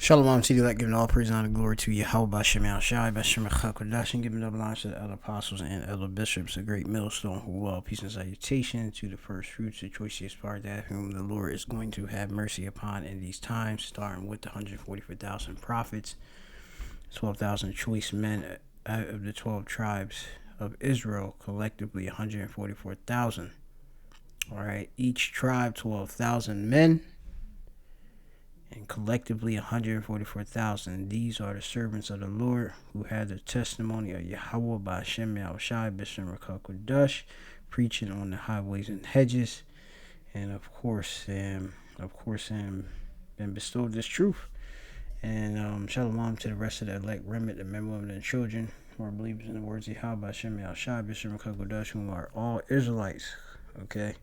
Shalom to you, like giving all praise and honor and glory to Yahweh Bashem Shai, Bashem Chakodash, and giving double honor to the other apostles and other bishops, a great millstone who well, peace and salutation to the first fruits, the choicest part that whom the Lord is going to have mercy upon in these times, starting with the 144,000 prophets, 12,000 choice men out of the 12 tribes of Israel, collectively 144,000. All right, each tribe 12,000 men, and collectively 144,000. These are the servants of the Lord who had the testimony of Yahweh by Shem Shai, Bisham Rakakudash, preaching on the highways and hedges, and of course, been bestowed this truth. And shalom to the rest of the elect remnant, the men, women, and children who are believers in the words of Yahweh by Shem Shai, Bisham Rakakudash, whom are all Israelites. Okay.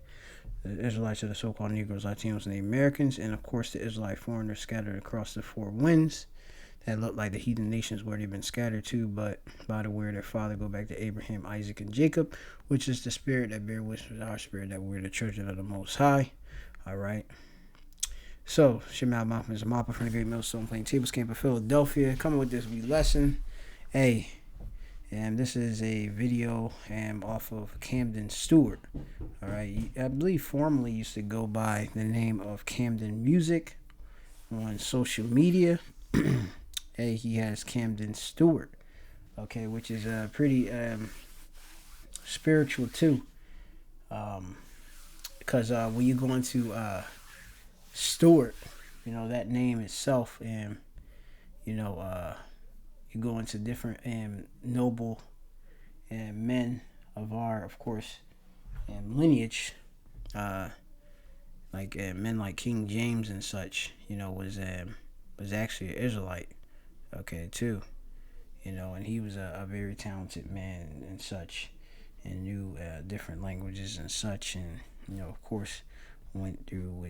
The Israelites are the so-called Negroes, Latinos, and the Americans, and of course the Israelite foreigners scattered across the four winds that look like the heathen nations where they've been scattered to, but by the word of their father go back to Abraham, Isaac, and Jacob, which is the spirit that bear witness with our spirit that we're the children of the Most High. All right. So, Shemal Mappa is a Mappa from the Great Millstone Plaintables Camp of Philadelphia, coming with this wee lesson. Hey. And this is a video off of Camden Stewart. All right, I believe formerly used to go by the name of Camden Music on social media. Hey, he has Camden Stewart, okay, which is pretty spiritual too. Because when you go into Stewart, you know, that name itself, and you know, you go into different noble men of our, of course, lineage, like men like King James and such, you know, was actually an Israelite, okay, too, you know, and he was a very talented man and such, and knew different languages and such, and you know, of course, went through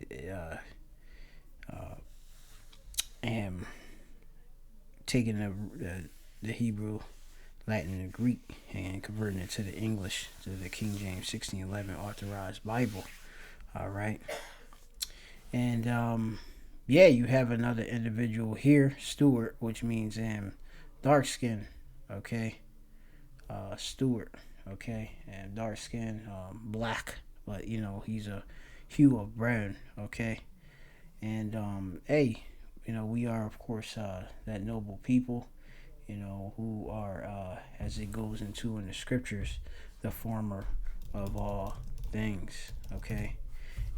taking the Hebrew, Latin, and Greek and converting it to the English, to the King James 1611 authorized Bible. All right. And yeah, you have another individual here, Stewart, which means dark skin. Okay. Stewart. Okay. And dark skin, black, but you know, he's a hue of brown. Okay. And hey, you know, we are, of course, that noble people, you know, who are, as it goes into in the scriptures, the former of all things, okay?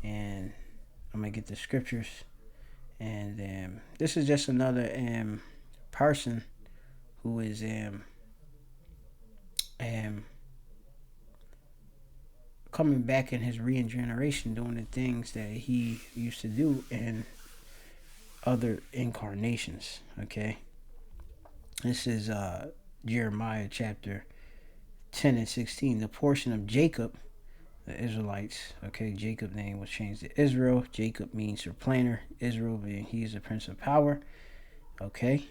And I'm going to get the scriptures. And this is just another person who is coming back in his regeneration, doing the things that he used to do in other incarnations, okay? This is Jeremiah chapter 10 and 16. The portion of Jacob, the Israelites, okay, Jacob's name was changed to Israel. Jacob means supplanter. Israel, being he is the prince of power, okay,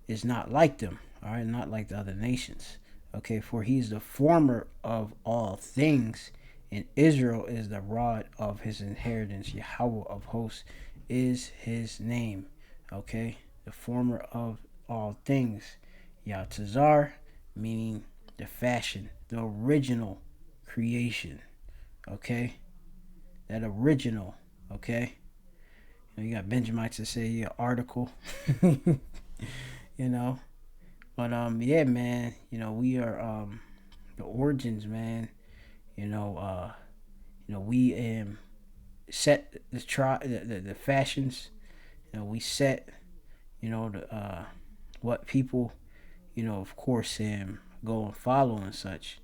is not like them, all right, not like the other nations, okay, for he is the former of all things, and Israel is the rod of his inheritance. Yahweh of hosts is his name, okay, the former of all things. Yatazar, meaning the fashion, the original creation, okay, that original, okay. You know, you got Benjamites to say your article, you know, but yeah, man, you know, we are the origins, man, you know, we set the fashions, you know, we set, you know, the what people, you know, of course, go and follow and such,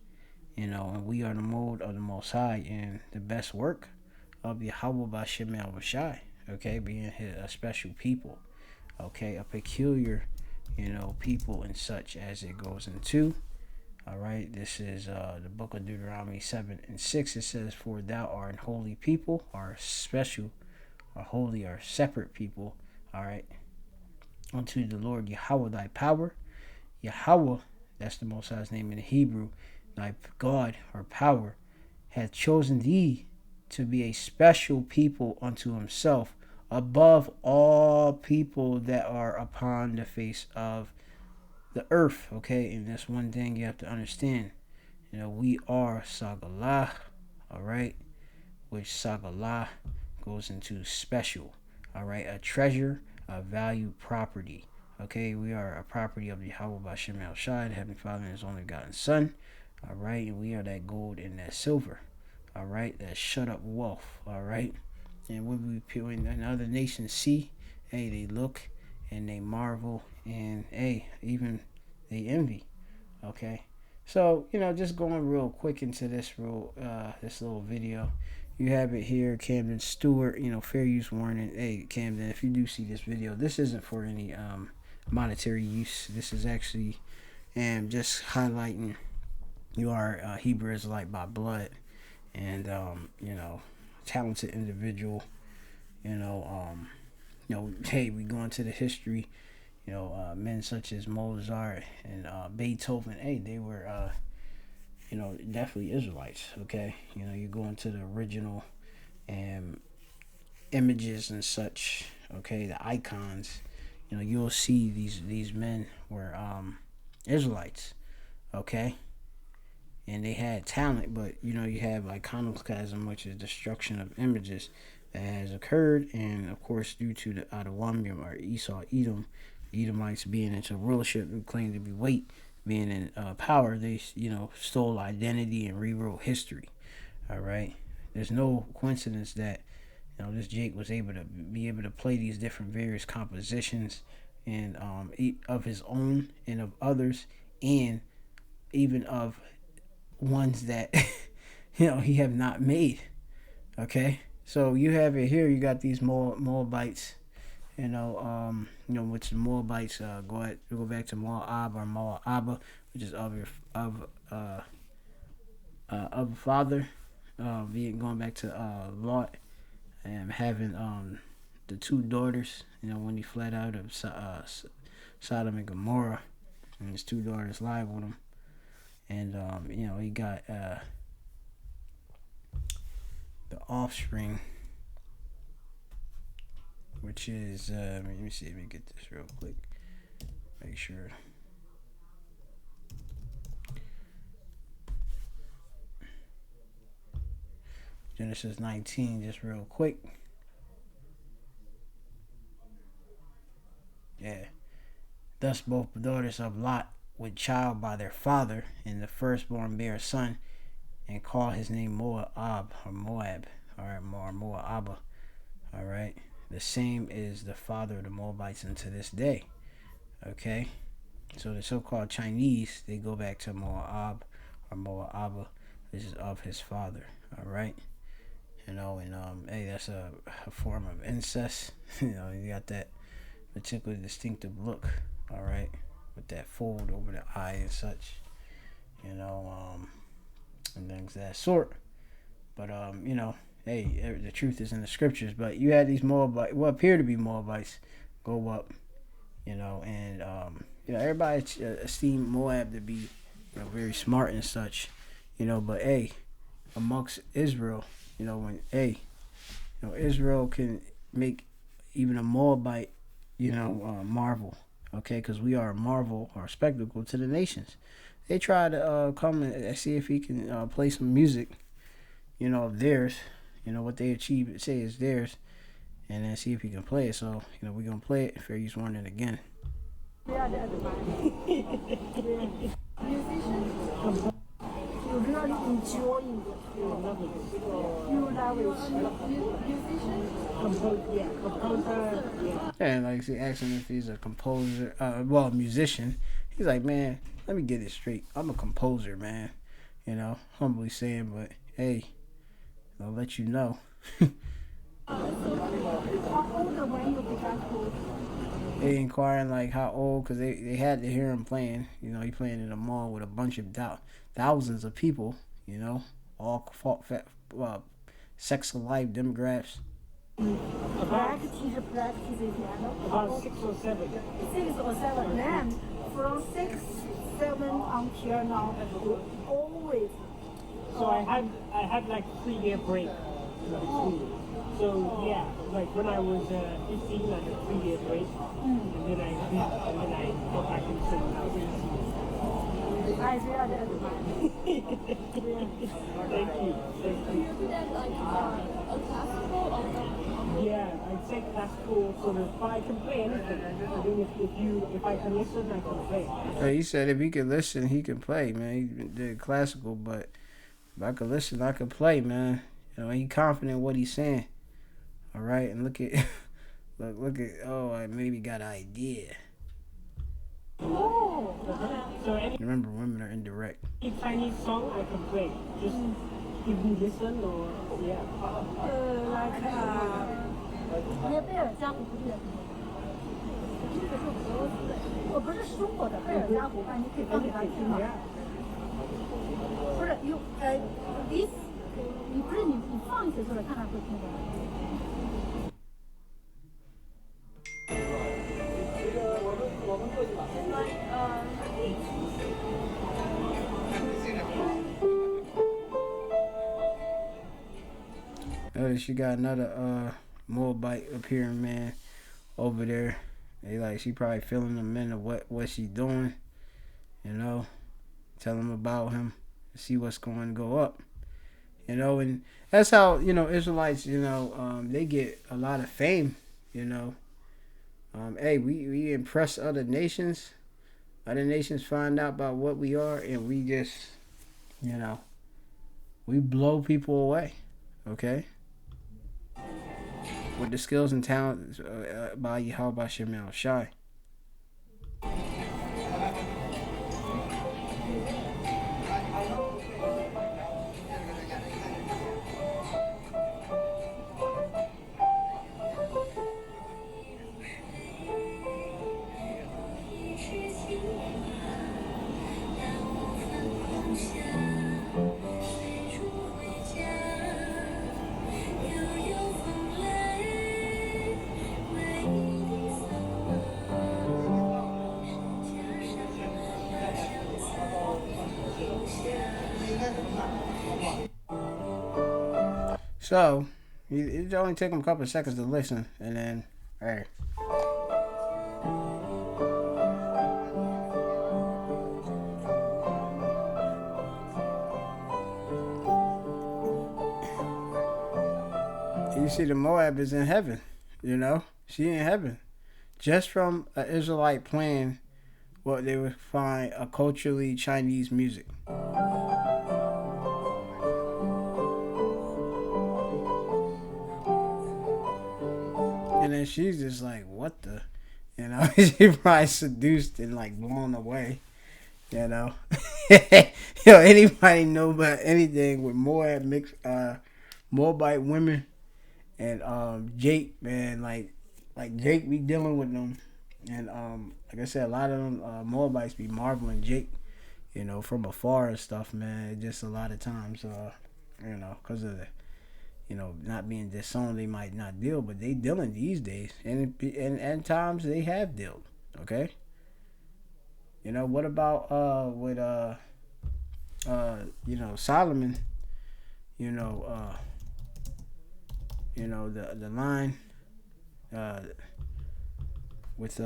you know, and we are the mode of the Most High and the best work of Yahweh Bashem Shai, okay, being a special people, okay, a peculiar, you know, people and such, as it goes into. All right, this is the book of Deuteronomy 7 and 6. It says, "For thou art an holy people," or special, or holy, or separate people. All right, unto the Lord Yahweh thy power. Yahweh, that's the Most High's name in the Hebrew. Thy God, or power, hath chosen thee to be a special people unto himself, above all people that are upon the face of the earth. Okay, and that's one thing you have to understand. We are Sagalah, all right, which Sagalah goes into special, all right, a treasure, a valued property. Okay, we are a property of Yahweh Bashem El Shai, the Heavenly Father and His only begotten Son. All right, and we are that gold and that silver. All right, that shut up wealth. All right, and when other nations see, hey, they look and they marvel and hey, even they envy. Okay, so just going real quick into this little video. You have it here, Camden Stewart. Fair use warning. Hey, Camden, if you do see this video, this isn't for any monetary use. This is actually just highlighting you are a Hebrew Israelite by blood, and talented individual. Hey, we go into the history. Men such as Mozart and Beethoven. Hey, they were definitely Israelites. Okay, you go into the original images and such. Okay, the icons. You'll see these men were Israelites. Okay, and they had talent, but you have iconoclasm, which is destruction of images that has occurred, and of course due to the Adawamium or Esau, Edom, Edomites being into rulership and claiming to be weight, being in power, they stole identity and rewrote history. All right, there's no coincidence that this Jake was able to play these different various compositions and of his own and of others, and even of ones that he have not made. Okay, so you have it here. You got these Moabites. Which the Moabites go back to Moab or Moab, which is of father, going back to Lot, and having the two daughters. When he fled out of Sodom and Gomorrah, and his two daughters live with him, and he got the offspring, which is let me see. Let me get this real quick. Make sure. Genesis 19, just real quick. Yeah. Thus both daughters of Lot with child by their father, and the firstborn bare a son, and call his name Moab, or Moab, or Moab. All right. The same is the father of the Moabites unto this day. Okay, so the so-called Chinese, they go back to Moab or Moab, which is of his father. All right, and hey, that's a form of incest. You got that particularly distinctive look. All right, with that fold over the eye and such. And things of that sort. But hey, the truth is in the scriptures. But you had these Moabites, what appear to be Moabites, go up, and everybody esteemed Moab to be, very smart and such, But hey, amongst Israel, Israel can make even a Moabite, marvel, okay, because we are a marvel or a spectacle to the nations. They try to come and see if he can play some music, of theirs. What they achieve, say is theirs, and then see if he can play it. So, we're going to play it. Fair use warning again. You really enjoying and like she asked him if he's a composer, musician. He's like, man, let me get it straight. I'm a composer, man. Humbly saying, but hey, I'll let you know. They inquiring like how old, because they had to hear him playing. He playing in a mall with a bunch of thousands of people. All sex alike demographics. Practice piano. About 6 or 7. 6 or 7. Then from 6, 7 until now, always. So I had like 3-year break. So yeah, like when I was 15, I had 3 years break, and then I quit, and then I got back into singing when I was 18. I realized that. Thank you. Thank you. Do you that like a classical or yeah, I'd say classical sort of, but I can play anything. I think if I can listen, I can play. He said if he can listen, he can play, man. He did classical, but if I could listen, I could play, man. You know, he confident in what he's saying. All right, and look at, look at. Oh, I maybe got an idea. Oh. So Remember, women are indirect. any Chinese song I can play. Just if you listen or yeah. Like 那贝尔加湖不是，这个是俄罗斯的，我不是中国的贝尔加湖，你可以放给他听吗？不是有this， 你不是你放一些出来看他会听吗？我们过去吧。She got another Moabite appearing man over there. They like she probably filling them in of what she doing, you know, tell them about him, see what's going to go up, you know, and that's how Israelites, they get a lot of fame, you know. Hey, we impress other nations. Other nations find out about what we are, and we just, we blow people away, okay? With the skills and talents by Yahweh Shemel Shai. So, it only take them a couple of seconds to listen, and then, hey. You see, the Moab is in heaven, She in heaven. Just from an Israelite playing what they would find a culturally Chinese music. And then she's just like, what the? She probably seduced and like blown away. Anybody know about anything with Moab mixed Moabite women and Jake, man, like Jake be dealing with them. And like I said, a lot of them Moabites be marveling Jake, from afar and stuff, man. Just a lot of times, because of the not being disowned, they might not deal, but they dealing these days, and times they have dealt. Okay. What about with Solomon? The line with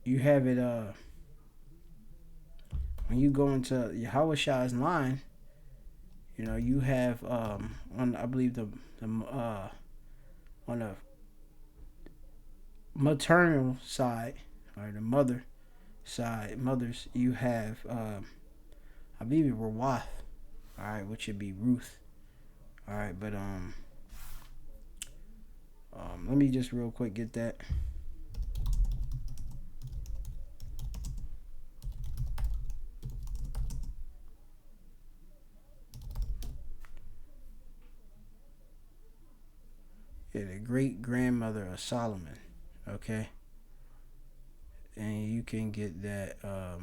you have it when you go into Yahweh's line, you have on I believe the on the maternal side or the mothers, you have I believe it Rawath, all right, which would be Ruth, all right, but let me just real quick get that. Yeah, the great grandmother of Solomon. Okay. And you can get that. I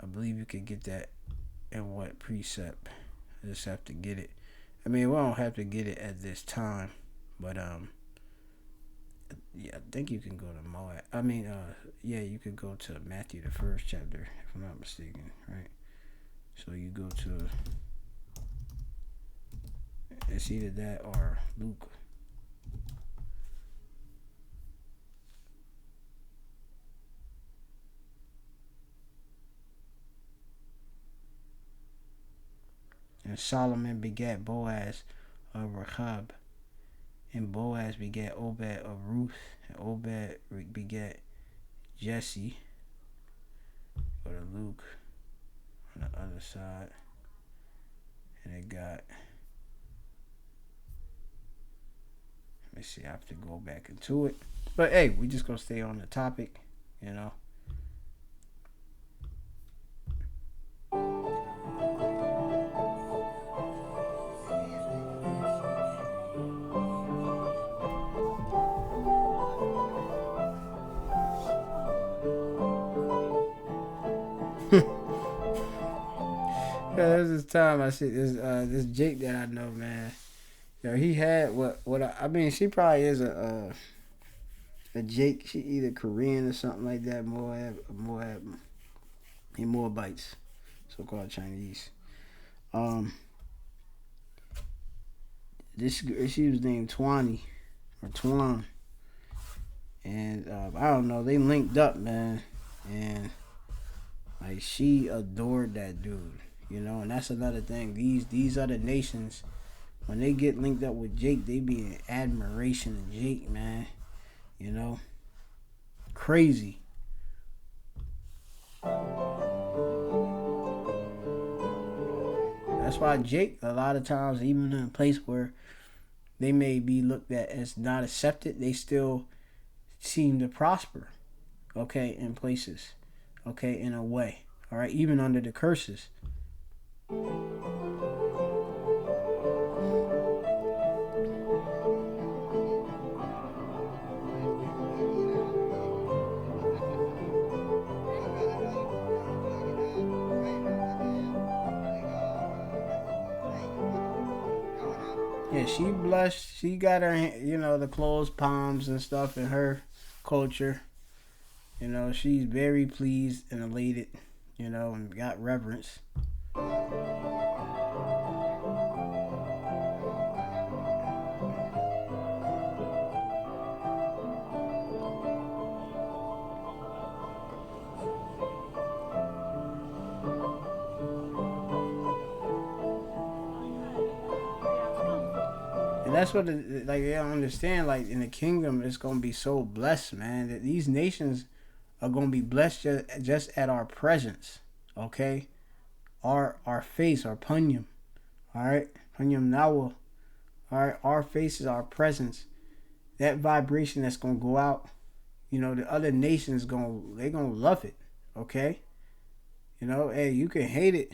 believe you can get that in what precept? I just have to get it. I mean, we don't have to get it at this time, but Yeah, I think you can go to Moab. I mean, yeah, you could go to Matthew the first chapter, if I'm not mistaken, right? So you go to, it's either that or Luke. And Solomon begat Boaz of Rechab, and Boaz begat Obed of Ruth, and Obed begat Jesse. Go to Luke on the other side, and it got. Let me see. I have to go back into it, but hey, we just gonna stay on the topic, you know. There's this time I see this Jake that I know, man. Yo, he had I mean, she probably is a Jake. She either Korean or something like that. Moabites, so called Chinese. Um, this she was named Twani or Twan, and I don't know. They linked up, man, and like she adored that dude, you know. And that's another thing. These other nations, when they get linked up with Jake, they be in admiration of Jake, man. You know, crazy. That's why Jake, a lot of times, even in a place where they may be looked at as not accepted, they still seem to prosper, okay, in places, okay, in a way, all right, even under the curses. Yeah, she blushed. She got her, the closed palms and stuff in her culture. You know, she's very pleased and elated, and got reverence. And that's what like they don't understand. Like in the kingdom, it's gonna be so blessed, man. That these nations are gonna be blessed just at our presence. Okay, our face, our punyam. All right, punyam nawa. All right, our faces, our presence. That vibration that's gonna go out. The other nations gonna love it. Okay, hey, you can hate it,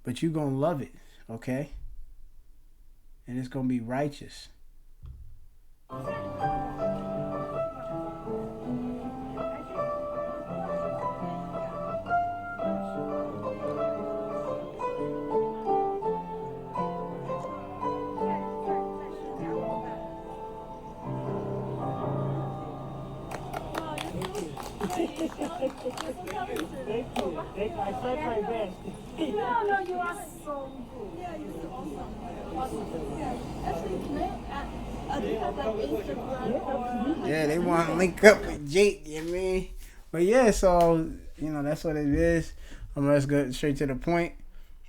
but you gonna love it. Okay, and it's gonna be righteous. Thank you. I tried my best. No, you are so good. Yeah, you're so awesome. Yeah. Actually, can do you have like Instagram or? Yeah, they want to link up with Jake, you know what I mean? But yeah, so, that's what it is. Let's go straight to the point.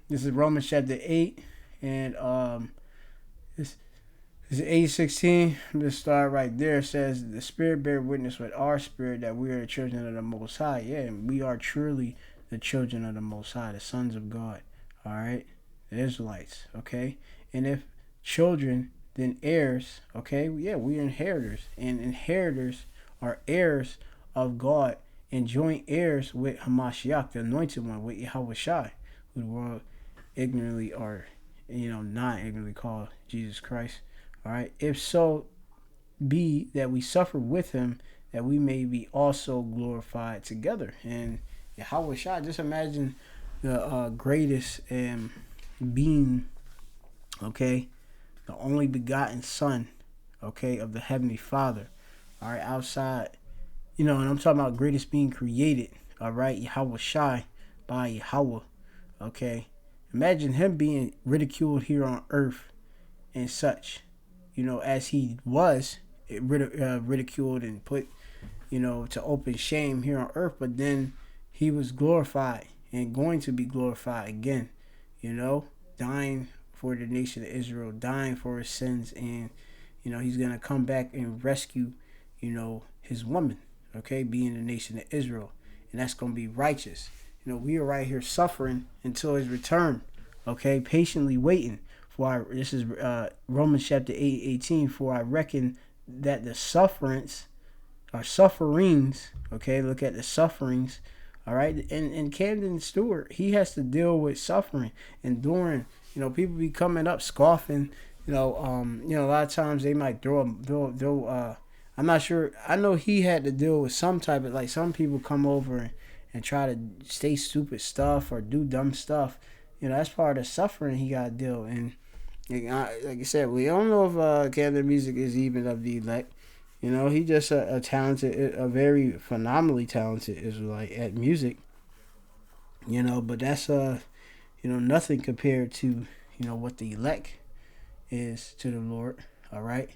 This is Romans chapter 8, and this is 8:16. I'm just start right there. It says, the Spirit bear witness with our spirit that we are the children of the Most High. Yeah, and we are truly the children of the Most High, the sons of God. All right? The Israelites, okay? And if children, then heirs, okay? Yeah, we are inheritors. And inheritors are heirs of God and joint heirs with Hamashiach, the anointed one, with Yahweh Shai, who the world ignorantly or, not ignorantly called Jesus Christ. All right. If so be that we suffer with him, that we may be also glorified together. And Yahweh Shai, just imagine the greatest being, okay, the only begotten Son, okay, of the Heavenly Father, All right, outside, and I'm talking about greatest being created. All right, Yahweh Shai by Yahweh. Okay, imagine him being ridiculed here on earth and such. As he was ridiculed and put, to open shame here on earth, but then he was glorified and going to be glorified again. Dying for the nation of Israel, dying for his sins, and he's gonna come back and rescue, his woman, okay, being the nation of Israel, and that's gonna be righteous. We are right here suffering until his return, okay, patiently waiting for our. This is Romans chapter 8:18. For I reckon that the sufferings, okay, look at the sufferings. All right, and Camden Stewart, he has to deal with suffering, enduring. People be coming up scoffing. A lot of times they might throw. I'm not sure. I know he had to deal with some type of, like, some people come over and try to say stupid stuff or do dumb stuff. That's part of the suffering he got to deal. And like I said, we don't know if Camden Music is even of the elect. He just a talented, a very phenomenally talented Israelite at music. But that's nothing compared to what the elect is to the Lord. All right,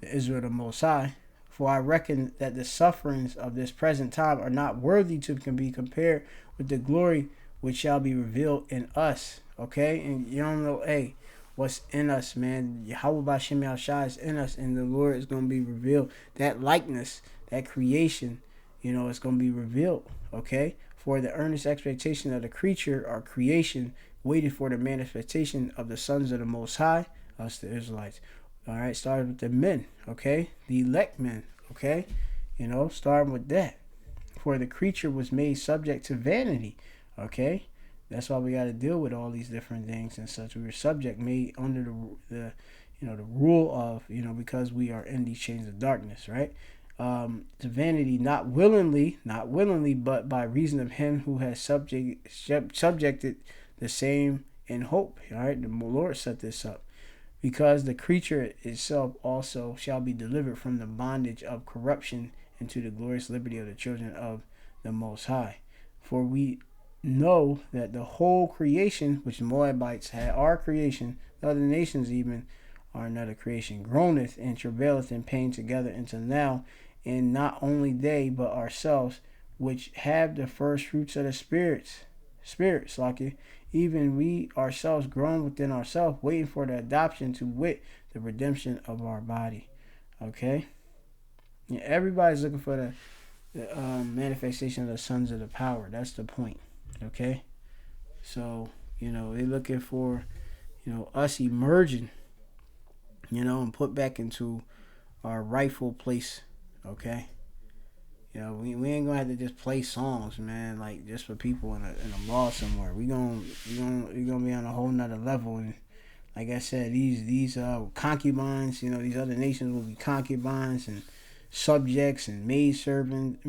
the Israel the Most High. For I reckon that the sufferings of this present time are not worthy to can be compared with the glory which shall be revealed in us. Okay, and you don't know, hey, what's in us, man. Yahweh Bashem Yahshua is in us, and the Lord is going to be revealed. That likeness, that creation, is going to be revealed, okay? For the earnest expectation of the creature or creation waited for the manifestation of the sons of the Most High, us the Israelites. All right, starting with the men, okay? The elect men, okay? Starting with that. For the creature was made subject to vanity, okay? That's why we got to deal with all these different things and such. We were subject, made under the the rule of, because we are in these chains of darkness, right? To vanity, not willingly, but by reason of him who has subjected the same in hope. All right, the Lord set this up. Because the creature itself also shall be delivered from the bondage of corruption into the glorious liberty of the children of the Most High. For we know that the whole creation, which the Moabites had, our creation, the other nations even, are another creation, groaneth and travaileth in pain together until now, and not only they, but ourselves, which have the first fruits of the spirits, like it, even we ourselves groan within ourselves, waiting for the adoption, to wit, the redemption of our body. Okay? Yeah, everybody's looking for the manifestation of the sons of the power. That's the point. Okay? So, they're looking for, us emerging, and put back into our rightful place. Okay? We ain't gonna have to just play songs, man, like just for people in a mall somewhere. We gonna be on a whole nother level. And like I said, these concubines, these other nations will be concubines and subjects and maid servants,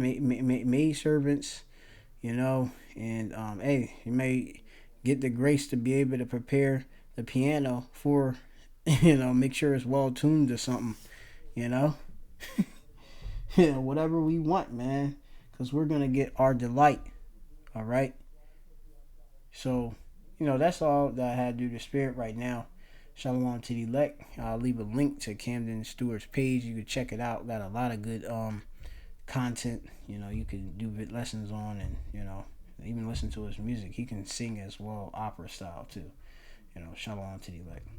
and hey, you may get the grace to be able to prepare the piano for, make sure it's well tuned to something, whatever we want, man, because we're gonna get our delight. All right. So, that's all that I had to do to Spirit right now. Shalom to the elect. I'll leave a link to Camden Stewart's page. You can check it out. Got a lot of good content. You can do lessons on, and even listen to his music. He can sing as well, opera style too. Shalom to the elect.